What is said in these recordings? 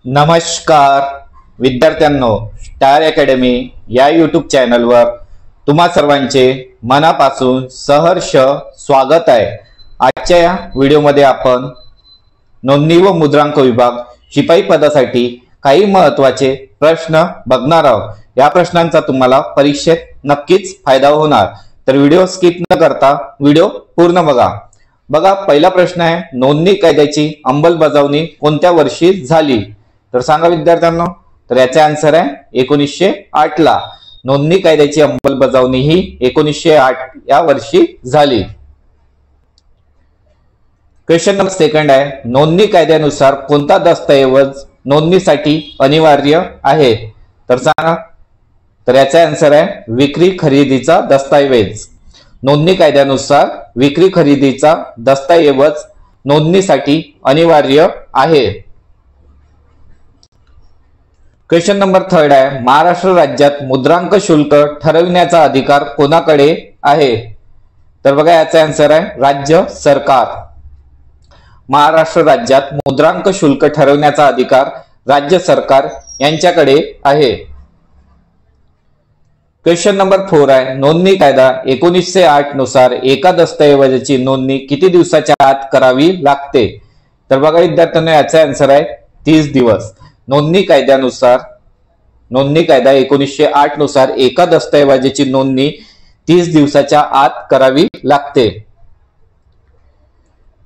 नमस्कार विद्यार्थ्यांनो, star academy या यूट्यूब चॅनलवर तुम्हा सर्वांचे मनापासून सहर्ष स्वागत आहे। आजच्या या व्हिडिओमध्ये आपण नोंदणी व मुद्रांक विभाग शिपाई पदासाठी काही महत्त्वाचे प्रश्न बघणार आहोत। या प्रश्नांचा तुम्हाला परीक्षेत नक्कीच फायदा होणार, तर व्हिडिओ स्किप न करता व्हिडिओ पूर्ण बघा। बघा, पहिला प्रश्न आहे, नोंदणी कायद्याची अंमलबजावणी कोणत्या वर्षी झाली? तर सांगा विद्यार्थ्यांनो। तर याचा आन्सर आहे 1908 ला नोंदणी कायद्याची अंमलबजावणी ही 1908 या वर्षी झाली। क्वेश्चन नंबर सेकंड आहे, नोंदणी कायद्यानुसार कोणता दस्तऐवज नोंदणीसाठी अनिवार्य आहे? तर सांगा। तर याचा आन्सर आहे विक्री खरेदीचा दस्तऐवज। नोंदणी कायद्यानुसार विक्री खरेदीचा दस्तऐवज नोंदणीसाठी अनिवार्य आहे। क्वेश्चन नंबर थर्ड आहे, महाराष्ट्र राज्यात मुद्रांक शुल्क ठरविण्याचा अधिकार कोणाकडे आहे? तर बघा, याचा आन्सर आहे राज्य सरकार। महाराष्ट्र राज्यात मुद्रांक शुल्क ठरविण्याचा अधिकार राज्य सरकार यांच्याकडे आहे। क्वेश्चन नंबर 4 आहे, नोंदणी कायदा 1908 नुसार एका दस्तऐवजाची नोंदणी किती दिवसाच्या आत करावी लागते? तर बघा विद्यार्थ्यांनो, याचा आन्सर आहे 30 दिवस। नोंदणी कायदा 1908 नुसार एका दस्तऐवजाची नोंदणी 30 दिवसाच्या आत करावी लागते।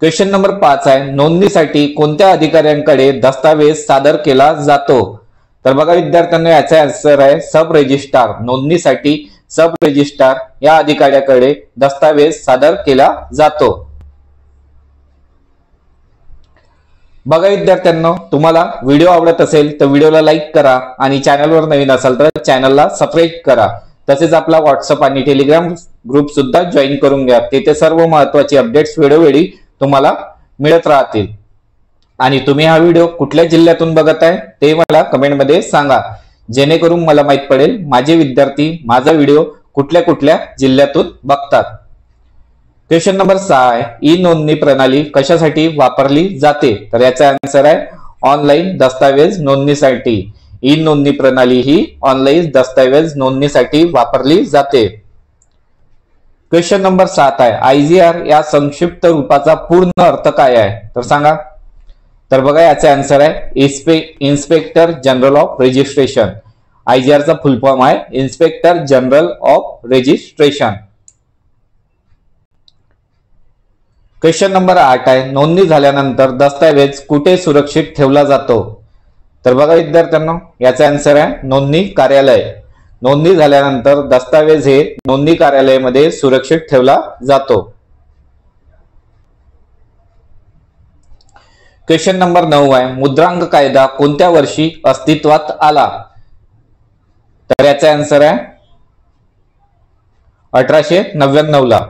क्वेश्चन नंबर 5 आहे, नोंदणीसाठी कोणत्या अधिकाऱ्यांकडे दस्तावेज सादर केला जातो? तर बघा विद्यार्थ्यांनो, याचा आन्सर आहे सब रजिस्ट्रार। नोंदणीसाठी सब रजिस्ट्रार या अधिकाऱ्याकडे दस्तावेज सादर केला जातो। बघा विद्यार्थ्यांनो, तुम्हाला व्हिडिओ आवडत असेल तर व्हिडिओला लाईक करा आणि चॅनलवर नवीन असाल तर चॅनलला सबस्क्राइब करा। तसेच आपला व्हॉट्सअप आणि टेलिग्राम ग्रुप सुद्धा जॉईन करून घ्या। तेथे सर्व महत्त्वाचे अपडेट्स वेळोवेळी तुम्हाला मिळत राहतील। आणि तुम्ही हा व्हिडिओ कुठल्या जिल्ह्यातून बघत आहे ते मला कमेंट मध्ये सांगा, जेणेकरून मला माहित पडेल माझे विद्यार्थी माझा व्हिडिओ कुठल्या कुठल्या जिल्ह्यातून बघतात। क्वेश्चन नंबर 6 आहे, ई नोंदणी प्रणाली कशासाठी वापरली जाते? तर याचा आन्सर आहे ऑनलाईन दस्तावेज नोंदणीसाठी। ई नोंदणी प्रणाली ही ऑनलाईन दस्तावेज नोंदणीसाठी वापरली जाते। क्वेश्चन नंबर 7 आहे, आयजीआर या संक्षिप्त रूपाचा पूर्ण अर्थ काय आहे? तर सांगा। तर बघा, याचा आन्सर आहे इन्स्पेक्टर जनरल ऑफ रजिस्ट्रेशन। आयजीआर चा फुल फॉर्म आहे inspector general of registration. Question number 8 आहे, नोंदणी झाल्यानंतर दस्तावेज कुठे सुरक्षित ठेवला जातो? तर बघा विद्यार्थ्यांनो, याचा आन्सर आहे नोंदणी कार्यालय। नोंदणी झाल्यानंतर दस्तावेज हे नोंदणी कार्यालयामध्ये सुरक्षित ठेवला जातो। क्वेश्चन नंबर 9 आहे, मुद्रांक कायदा कोणत्या वर्षी अस्तित्वात आला? तर याचा आन्सर आहे 1899 ला।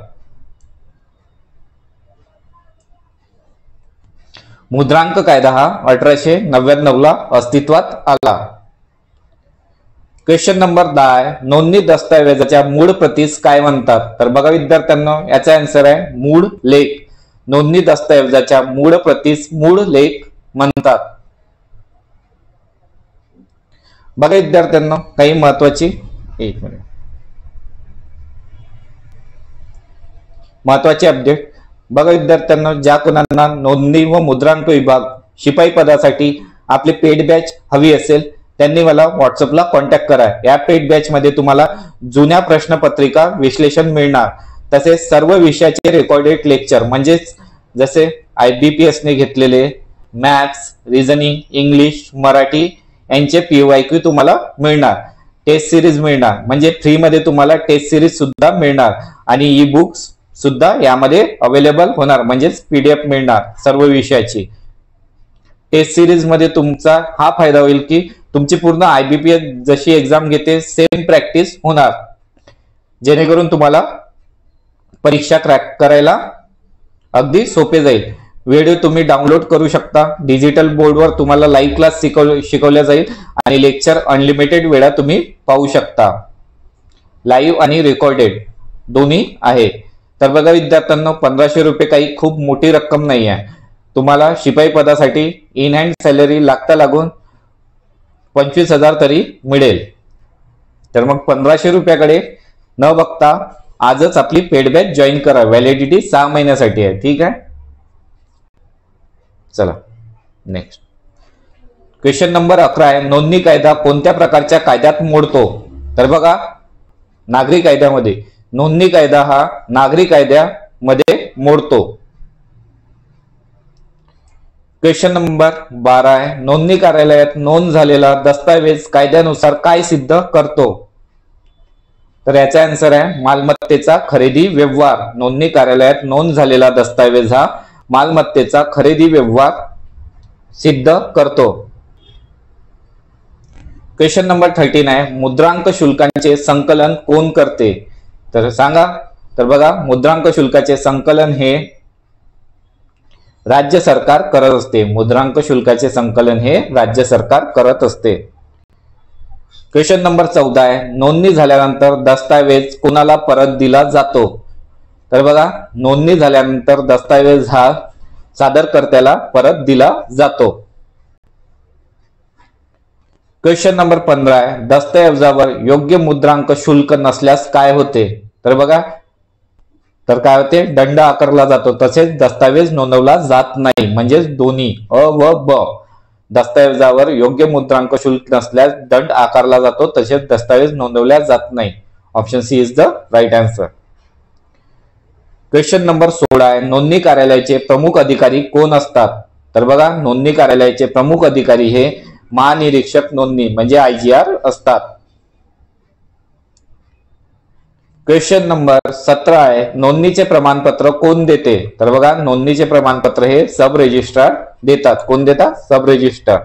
मुद्रांक कायदा हा 1899 ला अस्तित्वात आला। क्वेश्चन नंबर 10 आहे, नोंदणी दस्तावेजाच्या मूळ प्रतीस काय म्हणतात? तर बघा विद्यार्थ्यांनो, याचा आन्सर आहे मूळ लेख। नोंदणी दस्तावेजाच्या मूळ प्रतीस मूळ लेख म्हणतात। बघा विद्यार्थ्यांनो, काही महत्वाची अपडेट बघा विद्यार्थ्यांनो, ज्या कोणांना नोंदणी व मुद्रांक विभाग शिपाई पदासाठी आपली पेड बॅच हवी असेल त्यांनी मला व्हॉट्सअपला कॉन्टॅक्ट करा। या पेड बॅच मध्ये तुम्हाला जुन्या प्रश्नपत्रिका विश्लेषण मिळणार, तसेच सर्व विषयाचे रेकॉर्डेड लेक्चर म्हणजे जसे IBPS ने घेतलेले मॅथ्स, रिझनिंग, इंग्लिश, मराठी यांचे PYQ तुम्हाला मिळणार। टेस्ट सिरीज मिळणार, म्हणजे फ्री मध्ये तुम्हाला टेस्ट सिरीज सुद्धा मिळणार आणि ई बुक्स सुद्धा यामध्ये अवेलेबल होणार, म्हणजे PDF मिळणार सर्व विषयाची। टेस्ट सिरीज मध्ये तुमचा हा फायदा होईल की तुमची पूर्ण IBPS जशी एक्झाम घेते सेम प्रॅक्टिस होणार, जेणेकरून तुम्हाला परीक्षा क्रॅक करायला अगदी सोपे जाईल। व्हिडिओ तुम्ही डाउनलोड करू शकता, डिजिटल बोर्डवर तुम्हाला लाईव्ह क्लास शिकवल्या जाईल आणि लेक्चर अनलिमिटेड वेळा तुम्ही पाहू शकता। लाईव्ह आणि रेकॉर्डेड दोन्ही आहे। तर बघा विद्यार्थ्यांनो, 1500 रुपये काही खूप मोठी रक्कम नाही आहे। तुम्हाला शिपाई पदासाठी इन हँड सॅलरी लागून 25,000 तरी मिळेल. तर मग 1500 रुपयाकडे न बघता आजच आपली पेड बॅच जॉईन करा. व्हॅलिडिटी 6 महिन्यासाठी आहे. ठीक आहे. चला नेक्स्ट क्वेश्चन नंबर 11 आहे. नोंदणी कायदा कोणत्या प्रकारच्या कायद्यात मोडतो? तर बघा, नागरी कायद्यामध्ये. नोंदणी कायदा हा नागरी कायद्यामध्ये मोडतो. क्वेश्चन नंबर 12 आहे. नोंदणी कार्यालयात नोंद झालेला दस्तावेज कायद्यानुसार काय सिद्ध करतो? तर याचा आन्सर आहे मालमत्तेचा खरेदी व्यवहार. नोंदणी कार्यालयात नोंद झालेला दस्तावेज हा मालमत्तेचा खरेदी व्यवहार सिद्ध करतो. क्वेश्चन नंबर 13 आहे. मुद्रांक शुल्कांचे संकलन कोण करते? तर सांगा. तर बघा, मुद्रांक शुल्काचे संकलन हे राज्य सरकार करत असते. मुद्रांक शुल्काचे संकलन हे राज्य सरकार करत असते. क्वेश्चन नंबर 14 आहे. नोंदणी झाल्यानंतर दस्तावेज कोणाला परत दिला जातो? तर बघा, नोंदणी झाल्यानंतर दस्तावेज हा सादरकर्त्याला परत दिला जातो. क्वेश्चन नंबर 15 आहे. दस्तऐवजावर योग्य मुद्रांक शुल्क नसल्यास काय होते? तर बघा, तर काय होते? दंड आकारला जातो. तसेच दस्तावेज नोंदवला जात नाही. म्हणजेच दोन्ही अ व ब. दस्तऐवजावर योग्य मुद्रांक शुल्क नसल्यास दंड आकारला जातो. तसेच दस्तावेज नोंदवल्या जात नाही. Option C is the right answer. Question number 16 आहे. नोंदणी कार्यालयाचे प्रमुख अधिकारी कोण असतात? तर बघा, नोंदणी कार्यालयाचे प्रमुख अधिकारी हे महानिरीक्षक नोंदणी म्हणजे IGR असतात. क्वेश्चन नंबर 17 आहे. नोंदणीचे प्रमाणपत्र कोण देते? तर बघा, नोंदणीचे प्रमाणपत्र हे सब रजिस्ट्रार देतात. कोण देतात? सब रजिस्ट्रार.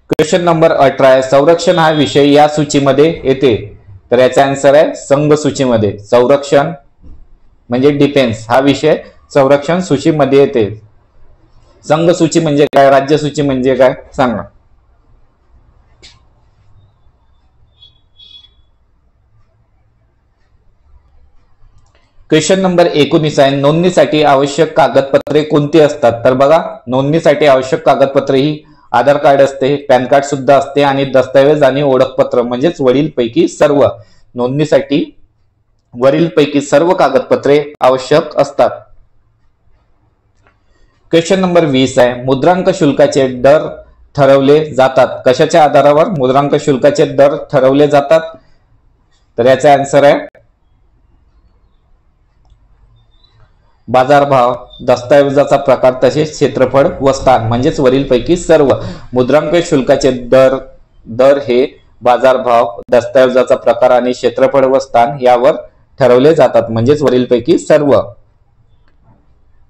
क्वेश्चन नंबर 18 आहे. संरक्षण हा विषय या सूचीमध्ये येते. तर याचा आन्सर आहे संघ सूचीमध्ये. संरक्षण म्हणजे डिफेन्स हा विषय संरक्षण सूचीमध्ये येते. संघ सूची म्हणजे काय? राज्य सूची म्हणजे काय? सांगा. क्वेश्चन नंबर 19 आहे. नोंदणीसाठी आवश्यक कागदपत्रे कोणती असतात? तर बघा, नोंदणीसाठी आवश्यक कागदपत्रे ही आधार कार्ड असते, पॅन कार्ड सुद्धा असते आणि दस्तावेज आणि ओळखपत्र म्हणजेच वरीलपैकी सर्व. नोंदणीसाठी वरीलपैकी सर्व कागदपत्रे आवश्यक असतात. क्वेश्चन नंबर 20 आहे. मुद्रांक शुल्काचे दर ठरवले जातात. कशाच्या आधारावर मुद्रांक शुल्काचे दर ठरवले जातात? तर याचा आन्सर आहे बाजारभाव, दस्तावेजाचा प्रकार तसेच क्षेत्रफळ व स्थान म्हणजेच वरीलपैकी सर्व. मुद्रांक शुल्काचे दर हे बाजारभाव, दस्तावेजाचा प्रकार आणि क्षेत्रफळ व स्थान यावर ठरवले जातात म्हणजेच वरीलपैकी सर्व.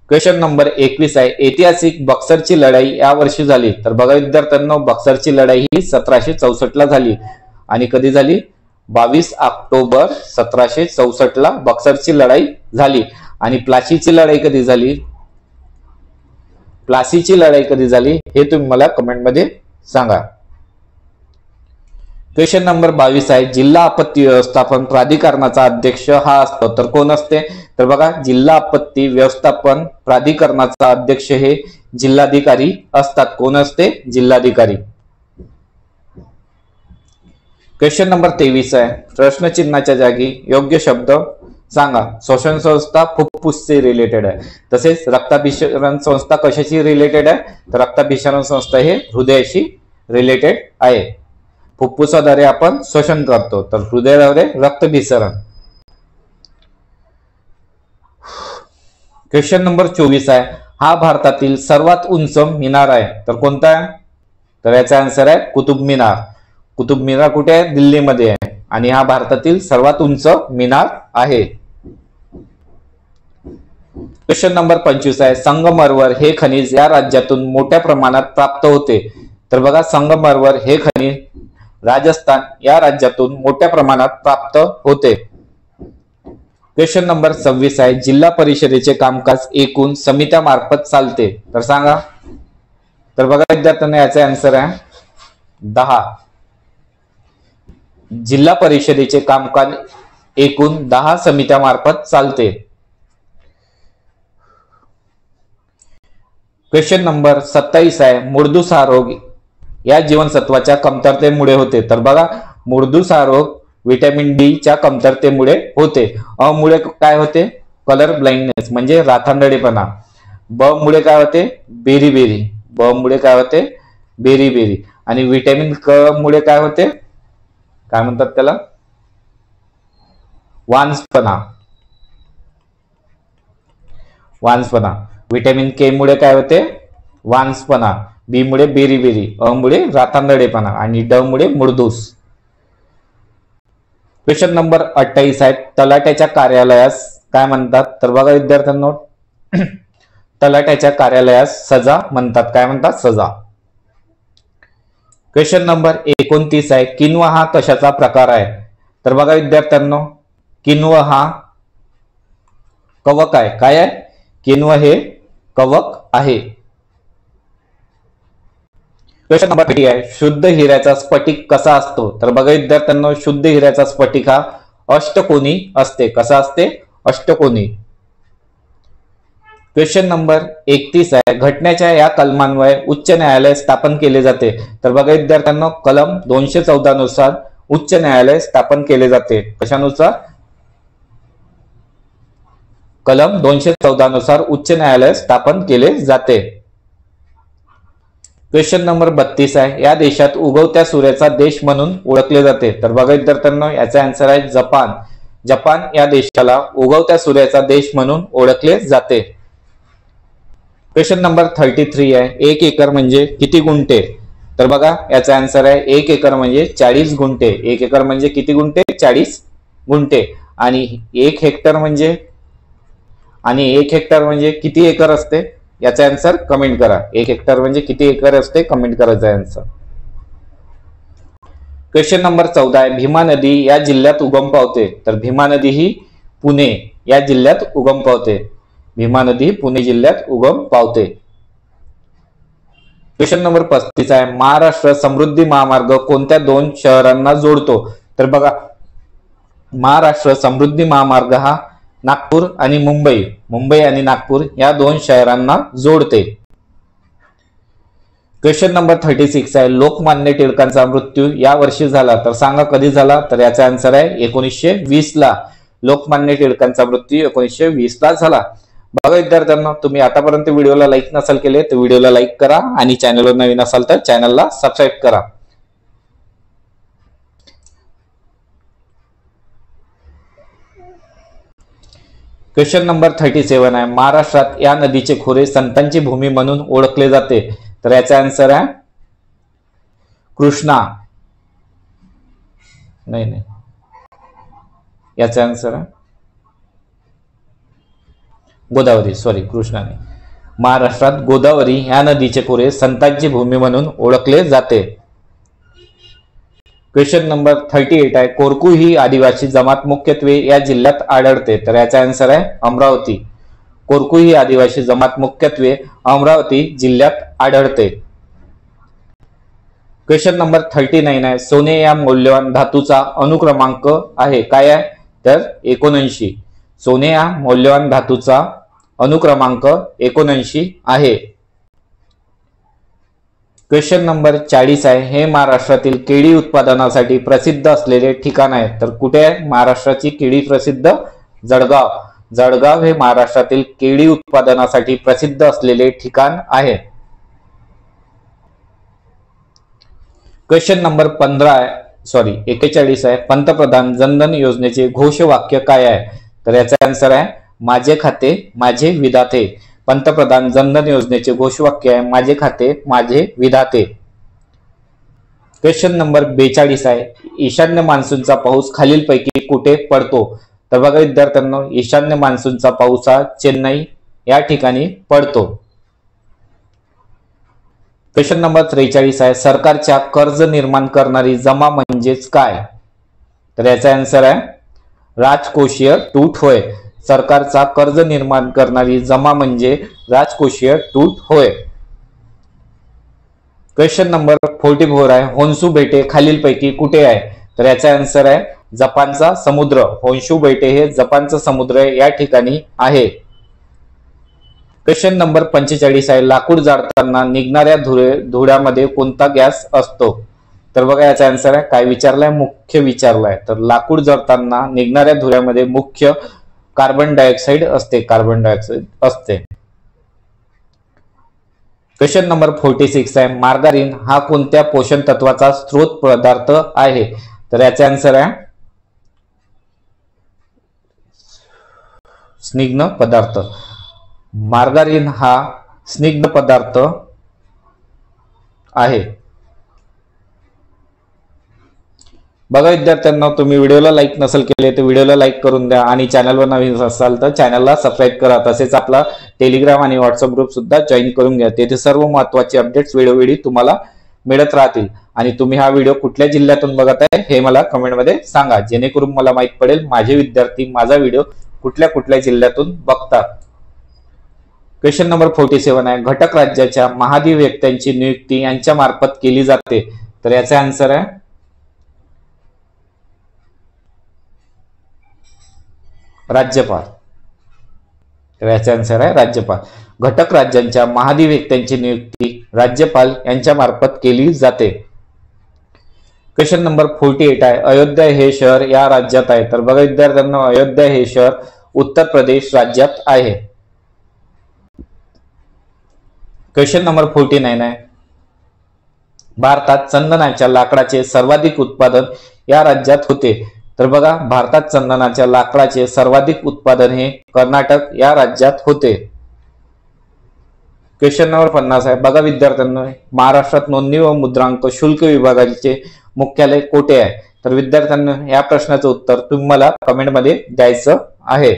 क्वेश्चन नंबर 21 आहे. ऐतिहासिक बक्सरची लढाई या वर्षी झाली. तर बघा विद्यार्थ्यांनो, बक्सरची लढाई ही 1764 ला झाली. आणि कधी झाली? 22 ऑक्टोबर 1764 ला बक्सरची लढाई झाली. आणि प्लासीची लढाई कधी झाली? प्लासीची लढाई कधी झाली हे तुम्ही मला कमेंट मध्ये सांगा. क्वेश्चन नंबर 22 आहे. जिल्हा आपत्ती व्यवस्थापन प्राधिकरणाचा अध्यक्ष हा असतो. तर कोण असते? तर बघा, जिल्हा आपत्ती व्यवस्थापन प्राधिकरणाचा अध्यक्ष हे जिल्हाधिकारी असतात. कोण असते? जिल्हाधिकारी. क्वेश्चन नंबर 23 आहे. प्रश्नचिन्हाच्या जागी योग्य शब्द सांगा. श्वसन संस्था फुफ्फुसशी रिलेटेड आहे. तसेच रक्ताभिसरण संस्था कशाशी रिलेटेड आहे? तर रक्ताभिसरण संस्था हे हृदयाशी रिलेटेड आहे. फुफ्फुसाद्वारे आपण श्वसन करतो, तर हृदयाद्वारे रक्ताभिसरण. क्वेश्चन नंबर 24 आहे. हा भारतातील सर्वात उंच मिनार आहे. तर कोणता आहे? तर याचा आन्सर आहे कुतुब मिनार. कुतुब मिनार कुठे आहे? दिल्लीमध्ये आहे. आणि हा भारतातील सर्वात उंच मिनार आहे. क्वेश्चन नंबर 25 आहे. संगमरवर हे खनिज या राज्यातून मोठ्या प्रमाणात प्राप्त होते. तर बघा, संगमरवर हे खनिज राजस्थान या राज्यातून मोठ्या प्रमाणात प्राप्त होते. क्वेश्चन नंबर 26 आहे. जिल्हा परिषदेचे कामकाज एकूण समित्यामार्फत चालते. तर सांगा. तर बघा विद्यार्थ्यांना, याचा आन्सर आहे 10. जिल्हा परिषदेचे कामकाज एकूण 10 समित्यामार्फत चालते. क्वेश्चन नंबर 27 आहे, मुळदूस हा रोग या जीवनसत्वाच्या कमतरतेमुळे होते. तर बघा, मुळदूस हा रोग व्हिटॅमिन डी च्या कमतरतेमुळे होते. अ मुळे काय होते? कलर ब्लाइंडनेस म्हणजे रातआंधळेपणा. ब मुळे काय होते? बेरीबेरी. ब मुळे काय होते? बेरीबेरी. आणि व्हिटॅमिन क मुळे काय होते? काय म्हणतात त्याला? वांसपणा. वांसपणा. व्हिटॅमिन के मुळे काय होते? वांसपणा. बी मुळे बेरीबेरी. अ मुळे रातआंधळेपणा आणि ड मुळे मुळदूस. क्वेश्चन नंबर 28 आहे, तलाट्याच्या कार्यालयास काय म्हणतात? तर बघा विद्यार्थ्यांनो, तलाट्याच्या कार्यालयास सजा म्हणतात. काय म्हणतात? सजा. क्वेश्चन नंबर 29 आहे, किण्व हा कशाचा प्रकार आहे? तर बघा विद्यार्थ्यांनो, किण्व हा कवक आहे. काय आहे? किण्व हे कवक आहे. क्वेश्चन नंबर 30 आहे, शुद्ध हिऱ्याचा स्फटिक कसा असतो? तर बघा विद्यार्थ्यांनो, शुद्ध हिऱ्याचा स्फटिक हा अष्टकोनी असते. कसा असते? अष्टकोनी. क्वेश्चन नंबर 31 आहे, घटनेच्या या कलमान्वये उच्च न्यायालय स्थापन केले जाते. तर बघा विद्यार्थ्यांनो, कलम 214 नुसार उच्च न्यायालय स्थापन केले जाते. कशानुसार? कलम 214 नुसार उच्च न्यायालय स्थापन केले जाते. क्वेश्चन नंबर 32 आहे, या देशात उगवत्या सूर्याचा देश म्हणून ओळखले जाते. तर बघा विद्यार्थ्यांनो, याचा आन्सर आहे जपान. जपान या देशाला उगवत्या सूर्याचा देश म्हणून ओळखले जाते. क्वेश्चन नंबर 33 आहे, 1 एकर म्हणजे किती गुंठे? तर बघा याचा आन्सर आहे 1 एकर म्हणजे 40 गुंठे. 1 एकर म्हणजे किती गुंठे? 40 गुंठे. आणि 1 हेक्टर म्हणजे किती एकर असते? याचा आन्सर कमेंट करा. 1 हेक्टर म्हणजे किती एकर असते? कमेंट करायचा आन्सर. क्वेश्चन नंबर 14 आहे, भीमा नदी या जिल्ह्यात उगम पावते. तर भीमा नदी ही पुणे या जिल्ह्यात उगम पावते. भीमा नदी पुणे जिल्ह्यात उगम पावते. क्वेश्चन नंबर 35 आहे, महाराष्ट्र समृद्धी महामार्ग कोणत्या 2 शहरांना जोडतो? तर बघा, महाराष्ट्र समृद्धी महामार्ग हा नागपूर आणि मुंबई आणि नागपूर या 2 शहरांना जोडते. क्वेश्चन नंबर 36 आहे, लोकमान्य टिळकांचा मृत्यू या वर्षी झाला. तर सांगा कधी झाला? तर याचा आन्सर आहे 1920 ला. लोकमान्य टिळकांचा मृत्यू 1920 ला झाला. बघा विद्यार्थ्यांना, तुम्ही आतापर्यंत व्हिडिओला लाईक नसाल केले तर व्हिडिओला लाईक करा आणि चॅनलवर नवीन असाल तर चॅनलला सबस्क्राईब करा. क्वेश्चन नंबर 37 आहे, महाराष्ट्रात या नदीचे खोरे संतांची भूमी म्हणून ओळखले जाते. तर याचा आन्सर आहे कृष्णा. नाही, याचा आन्सर आहे गोदावरी. सॉरी, कृष्णा नाही. महाराष्ट्रात गोदावरी ह्या नदीचे खोरे संतांची भूमी म्हणून ओळखले जाते. क्वेश्चन नंबर 38 आहे, कोरकू ही आदिवासी जमात मुख्यत्वे या जिल्ह्यात आढळते. तर याचा आन्सर आहे अमरावती. कोरकू ही आदिवासी जमात मुख्यत्वे अमरावती जिल्ह्यात आढळते. क्वेश्चन नंबर 39 आहे, सोने या मौल्यवान धातूचा अनुक्रमांक आहे. काय आहे? तर 79. सोने या मौल्यवान धातूचा अनुक्रमांक 79 आहे. क्वेश्चन नंबर 40 आहे, हे महाराष्ट्रातील केळी उत्पादनासाठी प्रसिद्ध असलेले ठिकाण आहे. तर कुठे आहे महाराष्ट्राची केळी प्रसिद्ध? जळगाव. जळगाव हे महाराष्ट्रातील केळी उत्पादनासाठी प्रसिद्ध असलेले ठिकाण आहे. क्वेश्चन नंबर 41 आहे, पंतप्रधान जनधन योजनेचे घोषवाक्य काय आहे? तर याचा आन्सर आहे माझे खाते माझे विधाते. पंतप्रधान जनधन योजनेचे घोषवाक्य आहे माझे खाते माझे विधाते. क्वेश्चन नंबर 42 आहे, ईशान्य मान्सूनचा पाऊस खालीलपैकी कुठे पडतो? तर बघा विद्यार्थ्यांनो, ईशान्य मान्सूनचा पाऊस हा चेन्नई या ठिकाणी पडतो. क्वेश्चन नंबर 43 आहे, सरकारच्या कर्ज निर्माण करणारी जमा म्हणजेच काय? तर याचा आन्सर आहे राजकोषीय तूट होय. सरकारचा कर्ज निर्माण करणारी जमा म्हणजे राजकोषीय तूट होय. क्वेश्चन नंबर 44 आहे, होन्शू बेटे खालीलपैकी कुठे आहे? तर याचा आन्सर आहे जपानचा समुद्र. होन्शू बेटे हे जपानचा समुद्र या ठिकाणी आहे. क्वेश्चन नंबर 45 आहे, लाकूड जाळताना निघणाऱ्या धुळ्यामध्ये कोणता गॅस असतो? तर बघा याचा आन्सर आहे, काय विचारलाय? मुख्य विचारलाय. तर लाकूड जळताना निघणाऱ्या धुळ्यामध्ये मुख्य कार्बन डायऑक्साइड असते, कार्बन डायऑक्साइड असते. क्वेश्चन नंबर 46 आहे, मार्गारीन हा कोणत्या पोषण तत्वाचा स्रोत पदार्थ आहे? तर याचा आन्सर आहे स्निग्ध पदार्थ. मार्गारीन हा स्निग्ध पदार्थ आहे. बघा विद्यार्थ्यांना, तुम्ही व्हिडिओला लाईक नसेल केले तर व्हिडिओला लाईक करून द्या आणि चॅनलवर नवीन असाल तर चॅनलला सबस्क्राईब करा. तसेच आपला टेलिग्राम आणि व्हॉट्सअप ग्रुप सुद्धा जॉईन करून घ्या. तेथे सर्व महत्त्वाचे अपडेट्स वेळोवेळी तुम्हाला मिळत राहतील. आणि तुम्ही हा व्हिडिओ कुठल्या जिल्ह्यातून बघत आहे हे मला कमेंटमध्ये सांगा, जेणेकरून मला माहित पडेल माझे विद्यार्थी माझा व्हिडिओ कुठल्या कुठल्या जिल्ह्यातून बघतात. क्वेश्चन नंबर 47 आहे, घटक राज्याच्या महाधिवक्त्यांची नियुक्ती यांच्या मार्फत केली जाते. तर याचा आन्सर आहे राज्यपाल. तर याचा आन्सर आहे राज्यपाल. घटक राज्यांच्या महाधिवक्त्यांची नियुक्ती राज्यपाल यांच्या मार्फत केली जाते. क्वेश्चन नंबर 48 आहे, अयोध्या हे शहर या राज्यात आहे. तर बघा विद्यार्थ्यांना, अयोध्या हे शहर उत्तर प्रदेश राज्यात आहे. क्वेश्चन नंबर 49 आहे, भारतात चंदनाच्या लाकडाचे सर्वाधिक उत्पादन या राज्यात होते. तर बघा, भारतात चंदनाच्या लाकडाचे सर्वाधिक उत्पादन हे कर्नाटक या राज्यात होते. क्वेश्चन नंबर 50 आहे, बघा विद्यार्थ्यांना, महाराष्ट्रात नोंदणी व मुद्रांक शुल्क विभागाचे मुख्यालय कोठे आहे? तर विद्यार्थ्यांना या प्रश्नाचं उत्तर तुम्ही मला कमेंटमध्ये द्यायचं आहे.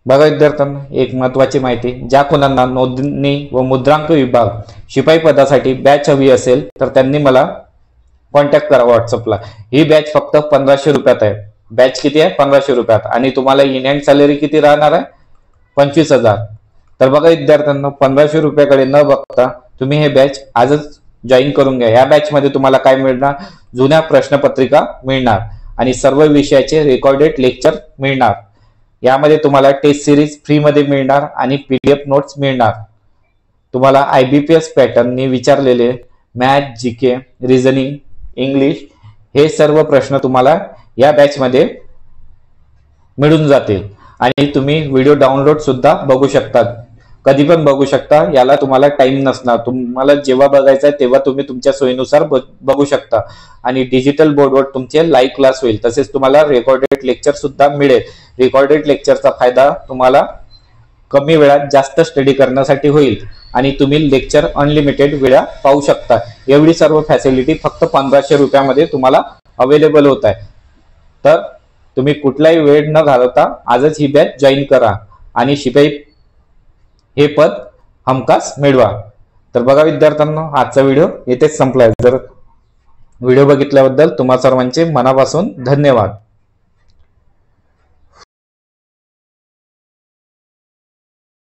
बघा विद्यार्थ्यांना, एक महत्वाची माहिती, ज्या कोणाला नोंदणी व मुद्रांक विभाग शिपाई पदासाठी बॅच हवी असेल तर त्यांनी मला कॉन्टॅक्ट करा व्हॉट्सअपला. ही बॅच फक्त 1500 रुपयात आहे. बॅच किती आहे? 1500 रुपयात. आणि तुम्हाला इन हँड सॅलरी किती राहणार आहे? 25,000. तर बघा विद्यार्थ्यांना, 1500 रुपयाकडे न बघता तुम्ही हे बॅच आजच जॉईन करून घ्या. या बॅच मध्ये तुम्हाला काय मिळणार? जुन्या प्रश्नपत्रिका मिळणार आणि सर्व विषयाचे रेकॉर्डेड लेक्चर मिळणार. यामध्ये तुम्हाला टेस्ट सिरीज फ्री मध्ये मिळणार आणि PDF नोट्स मिळणार. तुम्हाला IBPS पॅटर्ननी विचारलेले मॅथ, जीके, रिझनिंग, इंग्लिश हे सर्व प्रश्न तुम्हाला या बॅच मध्ये मिळून जातील. आणि तुम्ही व्हिडिओ डाउनलोड सुद्धा बघू शकता, कधी पण बघू शकता. याला तुम्हाला टाइम नसणार. तुम्हाला जेव्हा बघायचं आहे तेव्हा तुम्ही तुमच्या सोयीनुसार बघू शकता. आणि डिजिटल बोर्डवर तुमचे लाईव्ह क्लास होईल. तसेच तुम्हाला रेकॉर्डेड लेक्चर सुद्धा मिळेल. रेकॉर्डेड लेक्चरचा फायदा तुम्हाला कमी वेळात जास्त स्टडी करण्यासाठी होईल आणि तुम्ही लेक्चर अनलिमिटेड वेळा पाहू शकता. एवढी सर्व फॅसिलिटी फक्त 1500 रुपयामध्ये तुम्हाला अवेलेबल होत आहे. तर तुम्ही कुठलाही वेळ न घालवता आजच ही बॅच जॉईन करा आणि शिपाई हे पद हमखास मिळवा. तर बघा विद्यार्थ्यांनो, आजचा व्हिडिओ येथेच संपलाय. जर व्हिडिओ बघितल्याबद्दल तुम्हा सर्वांचे मनापासून धन्यवाद.